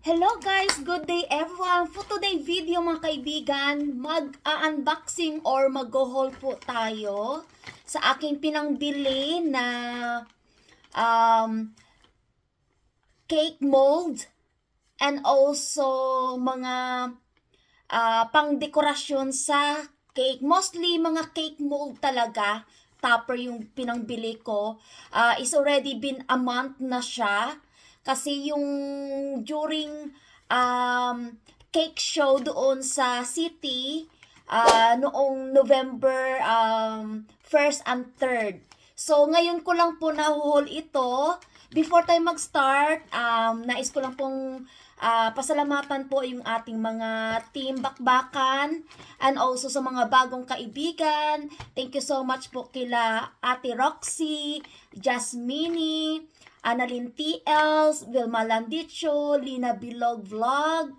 Hello guys! Good day everyone! For today video mga kaibigan, mag-unboxing or mag-haul po tayo sa aking pinangbili na um, cake mold and also mga pang-dekorasyon sa cake. Mostly mga cake mold talaga. Topper yung pinangbili ko. It's already been a month na siya. Kasi yung during cake show doon sa city, noong November 1st and 3rd. So, ngayon ko lang po nahuhol ito. Before tayo mag-start, nais ko lang pong pasalamatan po yung ating mga team bakbakan and also sa mga bagong kaibigan. Thank you so much po kila Ate Roxy, Jasmine, Annalyn TLs, Vilma Landicho, Lina Bilog Vlog,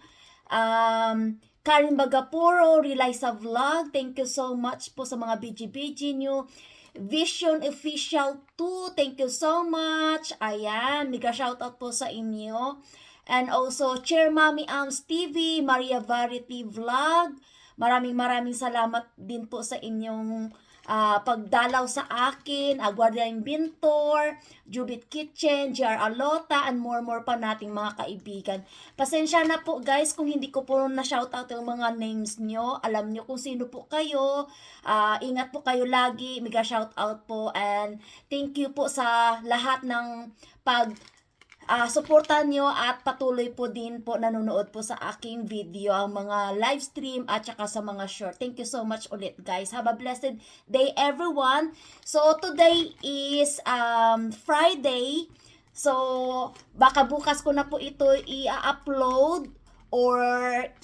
Karin Bagapuro, Reliza Vlog. Thank you so much po sa mga BG nyo. Vision Official 2, thank you so much. Ayan, mega shoutout po sa inyo. And also, Chair Mami Ams TV, Maria Variety Vlog. Maraming salamat din po sa inyong pagdalaw sa akin, Aguardia Inventor, Jubit Kitchen, JR Alota, and more pa nating mga kaibigan. Pasensya na po guys kung hindi ko po na-shoutout yung mga names nyo. Alam nyo kung sino po kayo. Ingat po kayo lagi. Mega shoutout po. And thank you po sa lahat ng suportahan nyo at patuloy po din po nanonood po sa aking video, ang mga live stream at saka sa mga short. Thank you so much ulit guys. Have a blessed day everyone. So today is Friday. So baka bukas ko na po ito i-upload or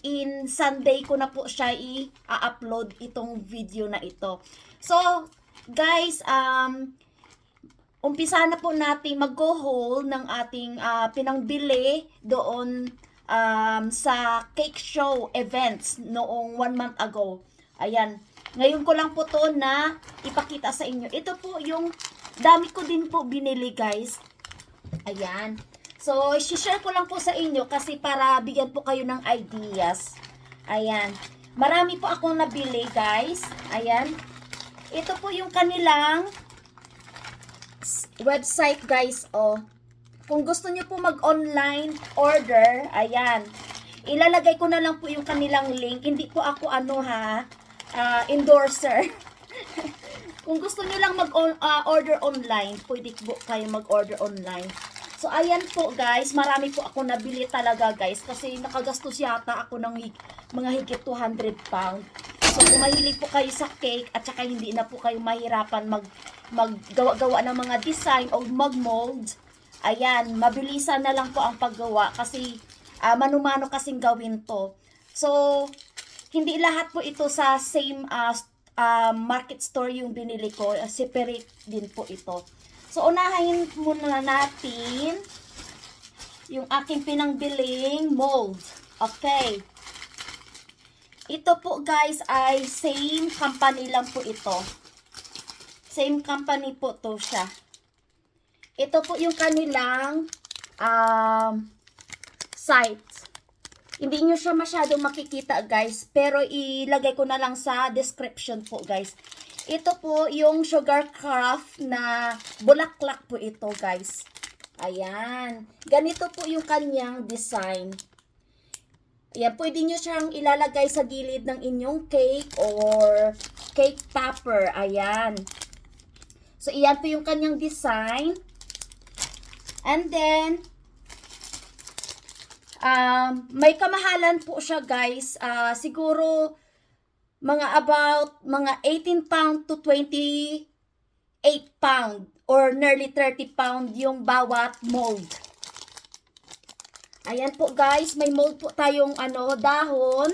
in Sunday ko na po siya i-upload itong video na ito. So guys, umpisa na po natin mag-go-haul ng ating pinangbili doon sa cake show events noong 1 month ago. Ayan. Ngayon ko lang po to na ipakita sa inyo. Ito po yung dami ko din po binili guys. Ayan. So, share ko lang po sa inyo kasi para bigyan po kayo ng ideas. Ayan. Marami po akong nabili guys. Ayan. Ito po yung kanilang website guys, kung gusto niyo po mag-online order, ayan, ilalagay ko na lang po yung kanilang link. Hindi po ako endorser. Kung gusto niyo lang mag-order online, pwede po kayo mag-order online. So ayan po guys, marami po ako nabili talaga guys, kasi nakagastos yata ako ng mga higit 200 pound. So kung mahilig po kayo sa cake at saka hindi na po kayo mahirapan maggawa-gawa ng mga design o mag-mold, ayan, mabilisan na lang po ang paggawa kasi mano-mano kasing gawin to. So, hindi lahat po ito sa same market store yung binili ko. Separate din po ito. So, unahin muna natin yung aking pinangbiling mold. Okay. Ito po guys ay same company lang po ito. Same company po to siya. Ito po yung kanilang site. Hindi nyo siya masyadong makikita guys, pero ilagay ko na lang sa description po guys. Ito po yung sugar craft na bulaklak po ito guys. Ayan. Ganito po yung kanyang design. Ayan, pwede nyo siyang ilalagay sa gilid ng inyong cake or cake topper. Ayan. So, iyan po yung kanyang design. And then, may kamahalan po siya guys. Siguro, mga 18 pound to 28 pound or nearly 30 pound yung bawat mold. Ayan po guys, may mold po tayong dahon.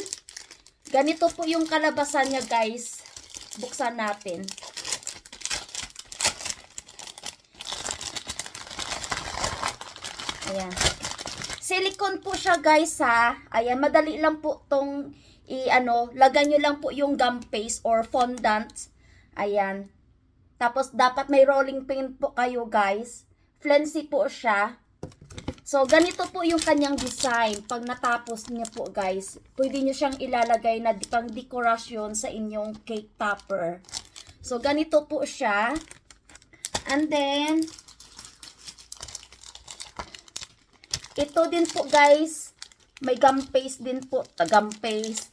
Ganito po yung kalabasan niya guys. Buksan natin. Ayan. Silicone po siya guys ha. Ayan, madali lang po tong lagyan nyo lang po yung gum paste or fondant. Ayan. Tapos dapat may rolling pin po kayo guys. Fluency po siya. So, ganito po yung kanyang design. Pag natapos niya po, guys, pwede nyo siyang ilalagay na pang dekorasyon sa inyong cake topper. So, ganito po siya. And then, ito din po, guys, may gum paste din po. Gum paste.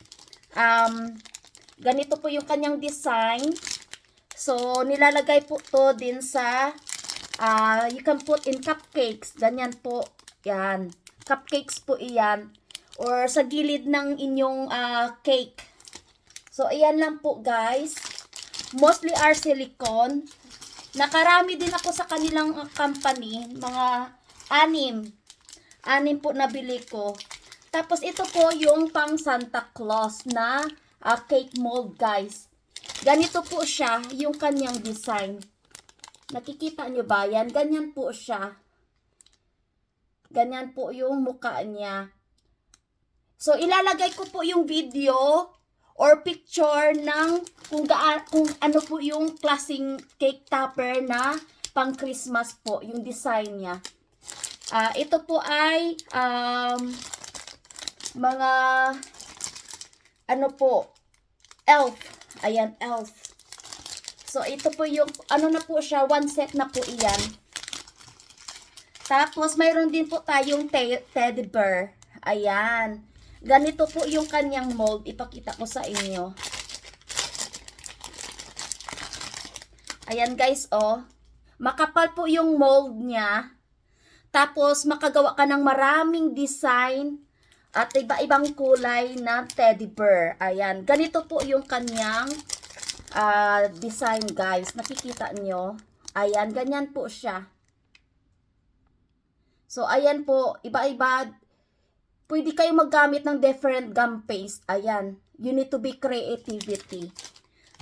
Ganito po yung kanyang design. So, nilalagay po to din sa, you can put in cupcakes. Ganyan po. Yan. Cupcakes po iyan. Or sa gilid ng inyong cake. So, ayan lang po, guys. Mostly are silicone. Nakarami din ako sa kanilang company. Mga 6. 6 po nabili ko. Tapos, ito po yung pang Santa Claus na cake mold, guys. Ganito po siya, yung kanyang design. Nakikita nyo ba yan? Ganyan po siya. Ganyan po yung mukha niya. So, ilalagay ko po yung video or picture ng kung ano po yung klaseng cake topper na pang Christmas po, yung design niya. Ito po ay mga ano po, elf. Ayan, elf. So, ito po yung, ano na po siya, 1 set na po iyan. Tapos, mayroon din po tayong teddy bear. Ayan. Ganito po yung kanyang mold. Ipakita ko sa inyo. Ayan, guys, oh. Makapal po yung mold niya. Tapos, makagawa ka ng maraming design at iba-ibang kulay na teddy bear. Ayan. Ganito po yung kanyang design, guys. Nakikita nyo. Ayan. Ganyan po siya. So, ayan po, iba-iba. Pwede kayo maggamit ng different gum paste. Ayan. You need to be creativity.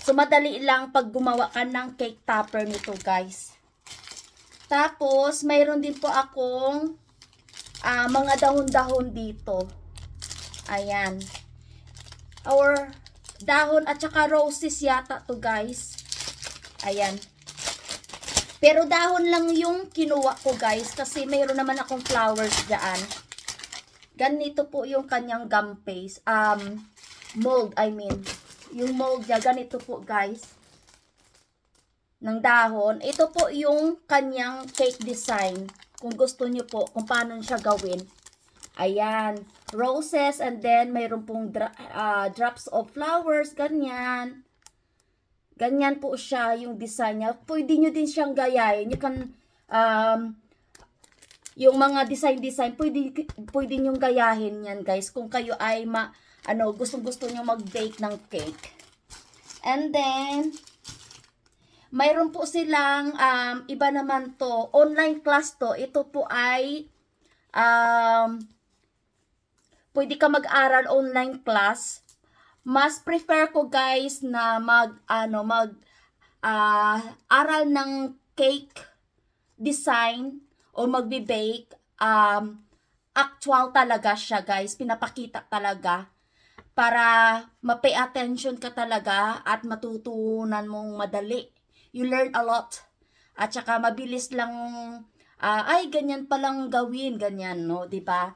So, madali lang pag gumawa ka ng cake topper nito, guys. Tapos, mayroon din po akong mga dahon-dahon dito. Ayan. Or, dahon at saka roses yata to, guys. Ayan. Pero dahon lang yung kinuha ko, guys, kasi mayroon naman akong flowers dyan. Ganito po yung kanyang gum paste. Mold, I mean. Yung mold niya, ganito po, guys. Ng dahon. Ito po yung kanyang cake design. Kung gusto nyo po, kung paano siya gawin. Ayan. Roses, and then mayroon pong drops of flowers, ganyan. Ganyan po siya yung design niya. Pwede nyo din siyang gayahin. You can, yung mga design, pwede nyo gayahin yan, guys. Kung kayo ay, gustong-gusto nyo mag-bake ng cake. And then, mayroon po silang, iba naman to, online class to. Ito po ay, pwede ka mag-aral online class. Mas prefer ko, guys, na aral ng cake design o magbe-bake. Actual talaga siya, guys. Pinapakita talaga para ma-pay attention ka talaga at matutunan mong madali. You learn a lot. At saka mabilis lang, ay, ganyan palang gawin, ganyan, no? Diba?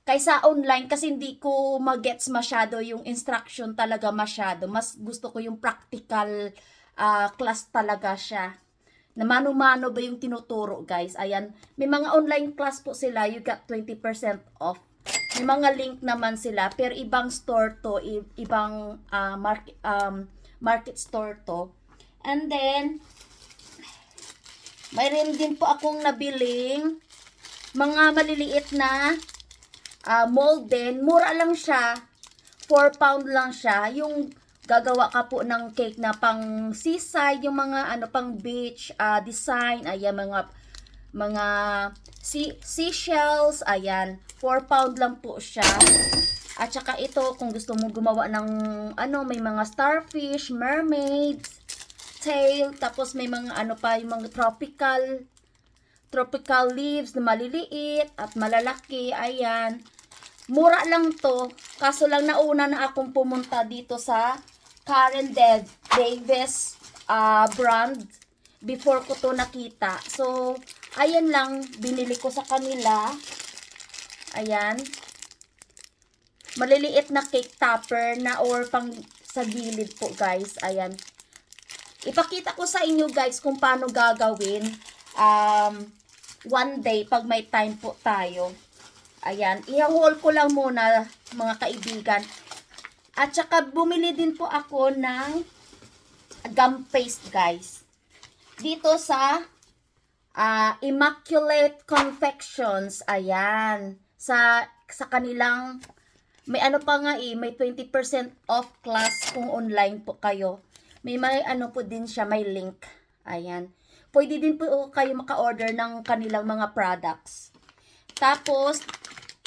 Kaysa online, kasi hindi ko magets masyado yung instruction talaga masyado. Mas gusto ko yung practical class talaga siya. Na mano-mano ba yung tinuturo, guys. Ayan. May mga online class po sila. You got 20% off. May mga link naman sila. Pero ibang store to. Ibang market store to. And then, mayroon din po akong nabiling mga maliliit na mold din. Mura lang siya. 4 pound lang siya. Yung gagawa ka po ng cake na pang seaside, yung mga pang beach design. Ayan, mga seashells. Ayan, 4 pound lang po siya. At saka ito, kung gusto mo gumawa ng may mga starfish, mermaids, tail, tapos may mga yung mga tropical leaves na maliliit at malalaki. Ayan. Mura lang to. Kaso lang nauna na akong pumunta dito sa Karen Davis brand before ko to nakita. So, ayan lang. Binili ko sa kanila. Ayan. Maliliit na cake topper na or pang sa gilid po guys. Ayan. Ipakita ko sa inyo guys kung paano gagawin one day pag may time po tayo. Ayan. I-haul ko lang muna mga kaibigan. At saka bumili din po ako ng gum paste guys. Dito sa Immaculate Confections. Ayan. Sa kanilang may ano pa nga may 20% off class kung online po kayo. May ano po din siya, may link. Ayan. Pwede din po kayo maka-order ng kanilang mga products. Tapos,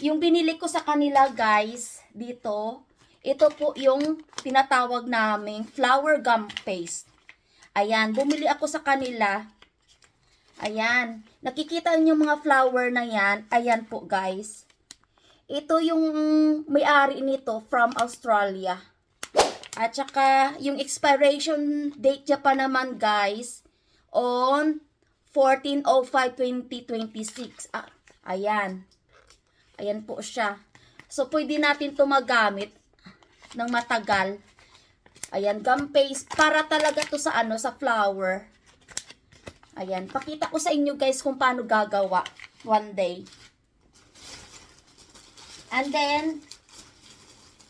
yung binili ko sa kanila guys, dito, ito po yung tinatawag naming flour gum paste. Ayan, bumili ako sa kanila. Ayan, nakikita niyo mga flour na yan. Ayan po guys. Ito yung may-ari nito from Australia. At saka yung expiration date niya pa naman guys on 14/05/2026. Ayan. Ayan po siya. So pwede natin ito magamit ng matagal. Ayan, gum paste para talaga to sa sa flour. Ayan, pakita ko sa inyo guys kung paano gagawa one day. And then,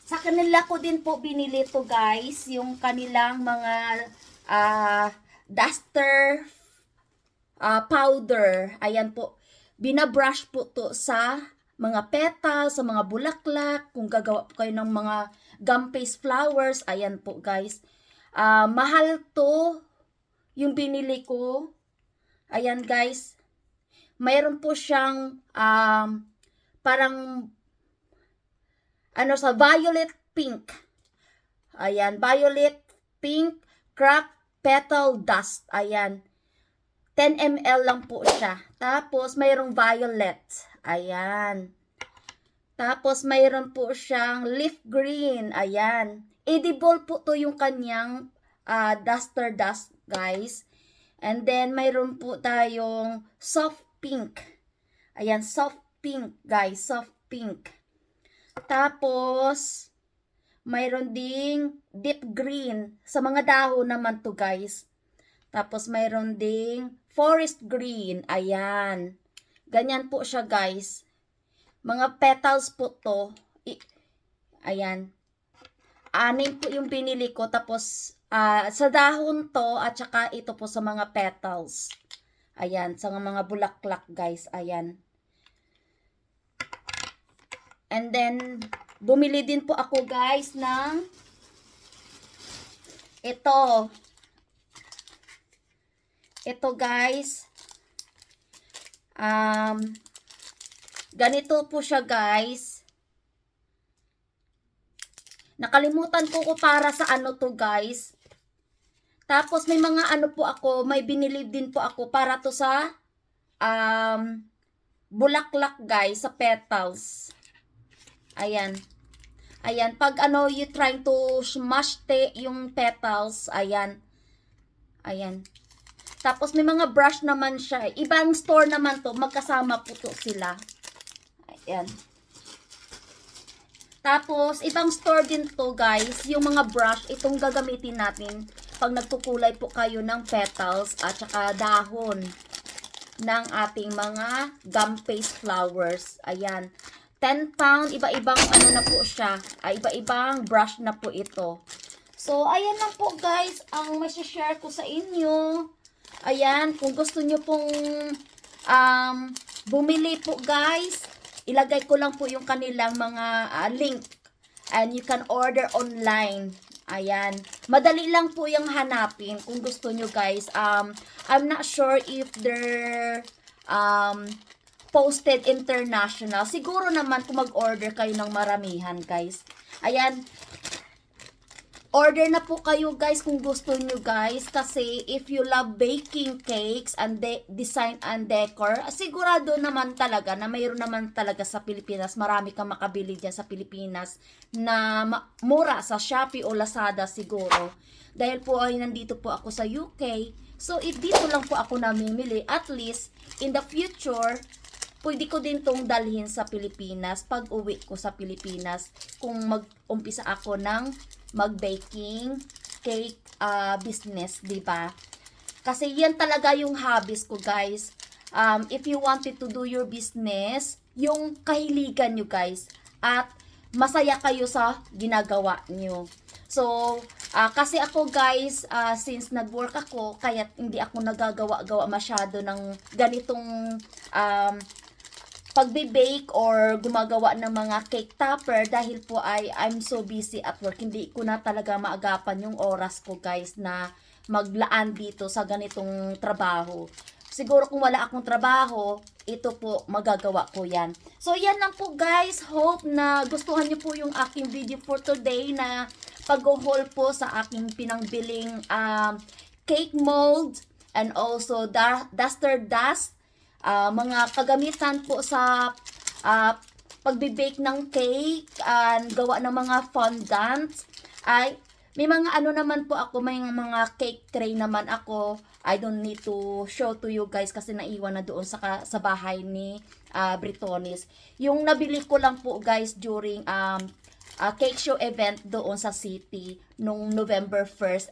sa kanila ko din po binili to guys, yung kanilang mga duster powder. Ayan po, binabrush po to sa mga petals, sa mga bulaklak, kung gagawa po kayo ng mga gum paste flowers. Ayan po guys. Mahal to, yung binili ko. Ayan guys. Mayroon po siyang parang sa violet pink. Ayan, violet pink crack petal dust. Ayan. 10 ml lang po siya. Tapos mayroong violet. Ayan. Tapos mayroon po siyang leaf green. Ayan. Edible po to yung kanyang duster dust, guys. And then mayroon po tayong soft pink. Ayan, soft pink, guys. Soft pink. Tapos, mayroon ding deep green. Sa mga dahon naman to guys. Tapos, mayroon ding forest green. Ayan. Ganyan po siya guys. Mga petals po to. Ayan. 6 po yung binili ko. Tapos, sa dahon to at saka ito po sa mga petals. Ayan. Sa mga bulaklak guys. Ayan. And then, bumili din po ako guys ng ito. Ito guys. Ganito po siya guys. Nakalimutan ko para sa ano to guys. Tapos may mga ano po ako, may binili din po ako para to sa bulaklak guys, sa petals. Ayan. Ayan. Pag you trying to smash yung petals. Ayan. Ayan. Tapos may mga brush naman siya. Ibang store naman to. Magkasama po to sila. Ayan. Tapos, ibang store din to guys. Yung mga brush, itong gagamitin natin pag nagkukulay po kayo ng petals at saka dahon ng ating mga gum paste flowers. Ayan. 10 pound, iba-ibang ano na po siya. Iba-ibang brush na po ito. So, ayan lang po guys, ang share ko sa inyo. Ayan, kung gusto nyo pong bumili po guys, ilagay ko lang po yung kanilang mga link. And you can order online. Ayan. Madali lang po yung hanapin kung gusto nyo guys. I'm not sure if they're posted international. Siguro naman kung mag-order kayo ng maramihan, guys. Ayan. Order na po kayo, guys, kung gusto nyo, guys. Kasi if you love baking cakes and design and decor, sigurado naman talaga na mayroon naman talaga sa Pilipinas. Marami kang makabili dyan sa Pilipinas na mura sa Shopee o Lazada siguro. Dahil po ay nandito po ako sa UK. So, if dito lang po ako namimili, at least in the future, pwede ko din tong dalhin sa Pilipinas pag uwi ko sa Pilipinas kung mag-umpisa ako ng mag-baking cake business, di ba? Kasi yan talaga yung hobbies ko, guys. If you wanted to do your business, yung kahiligan nyo, guys, at masaya kayo sa ginagawa nyo. So, kasi ako, guys, since nag-work ako, kaya hindi ako nagagawa-gawa masyado ng ganitong pagbe-bake or gumagawa ng mga cake topper dahil po I'm so busy at work. Hindi ko na talaga maagapan yung oras ko, guys, na maglaan dito sa ganitong trabaho. Siguro kung wala akong trabaho, ito po, magagawa ko yan. So, yan lang po, guys. Hope na gustuhan niyo po yung aking video for today na pag-haul po sa aking pinangbiling cake mold and also duster dust. Mga kagamitan po sa pagbe-bake ng cake and gawa ng mga fondant. Ay, may mga ano naman po ako, may mga cake tray naman ako. I don't need to show to you guys kasi naiwan na doon sa bahay ni Britonis. Yung nabili ko lang po, guys, during cake show event doon sa city nung November 1st,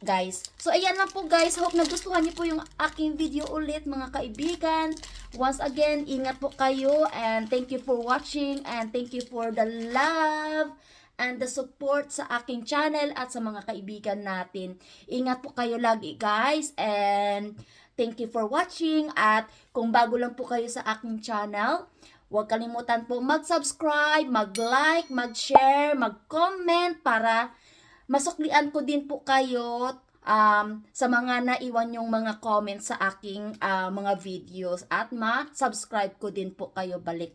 guys. So, ayan lang po, guys. Hope nagustuhan niyo po yung aking video ulit, mga kaibigan. Once again, ingat po kayo and thank you for watching and thank you for the love and the support sa aking channel at sa mga kaibigan natin. Ingat po kayo lagi, guys, and thank you for watching. At kung bago lang po kayo sa aking channel, huwag kalimutan po mag-subscribe, mag-like, mag-share, mag-comment para masuklian ko din po kayo sa mga naiwan yung mga comments sa aking mga videos at ma-subscribe ko din po kayo balik.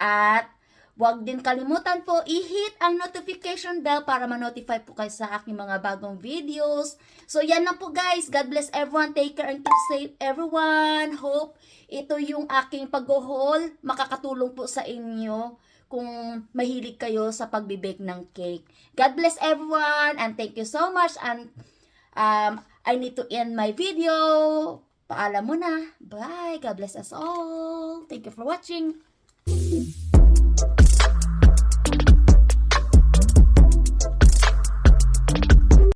At huwag din kalimutan po i-hit ang notification bell para ma-notify po kayo sa aking mga bagong videos. So, yan lang po, guys. God bless everyone. Take care and keep safe, everyone. Hope ito yung aking pag-haul makakatulong po sa inyo kung mahilig kayo sa pagbe-bake ng cake. God bless everyone and thank you so much. And I need to end my video. Paalam muna. Bye. God bless us all. Thank you for watching.